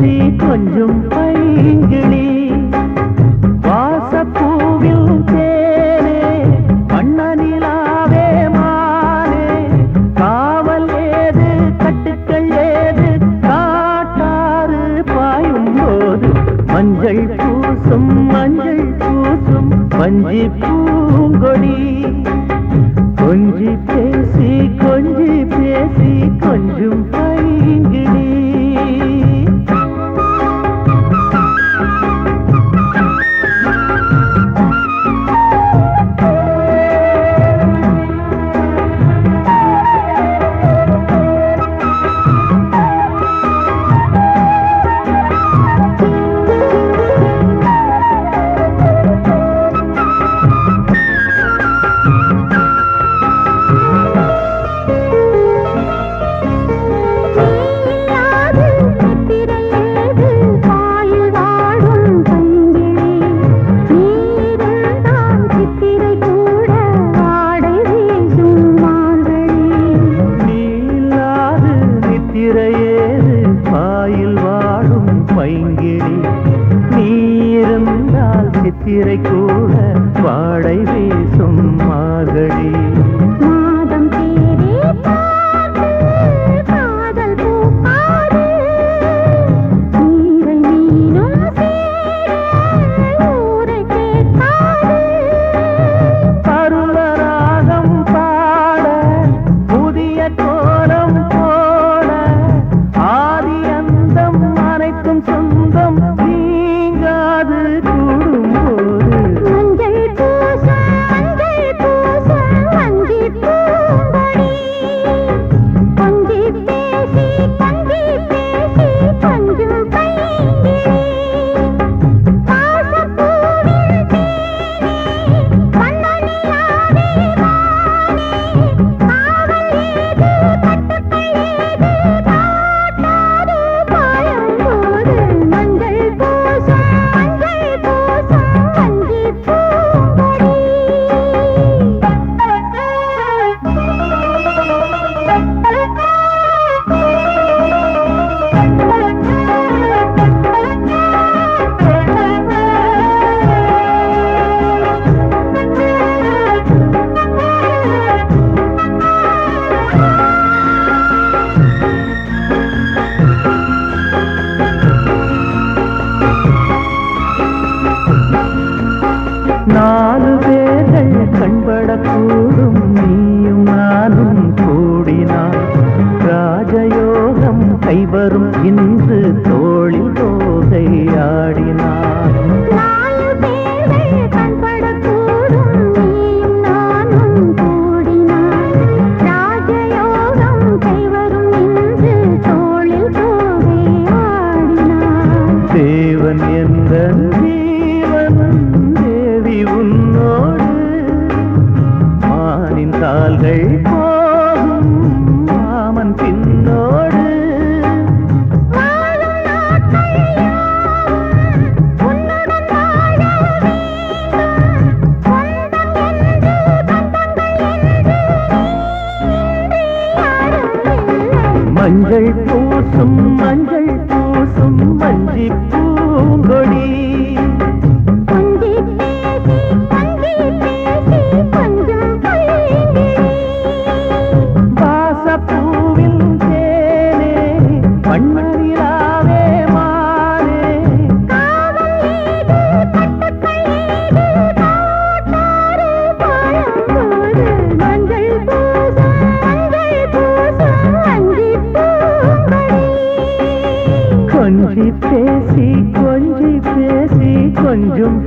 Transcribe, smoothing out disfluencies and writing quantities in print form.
பேசி கொஞ்சம் பைங்கிளி வாசப்பூவில் தேனே வண்ணனிலாவே மானே காவல் ஏது கட்டுக்கள் ஏது காட்டாறு பாயும் போது மஞ்சள் பூசும் வஞ்சி பூங்கொடி கொஞ்சி பேசி கொஞ்சம் பைங்கிளி சித்திரை கூட வாடை வீசும் மார்கழி மாதம் தேடி காதல் பூக்காது நீரை மீனும் ஊரை கேட்காது பருவராகம் பாட புதிய கோலம் போட ஆதி அந்தம் அனைத்தும் சொந்தம் நீங்காது நாலு பேர்கள் கண்படக்கூடும் நீயும் நானும் கூடினார் ராஜயோகம் கைவரும் இன்று தோளில் தோகை ஆடினார் தேவன் என்ற உன்னோடு மானின் கால்கள் போகும் மாமன் பின்னோடு மஞ்சள் பூசும் மஞ்சி பூங்கொடி வாசப்பூவில் தேனே வண்ணனிலாவே மானே கொஞ்சி பேசி கொஞ்சம்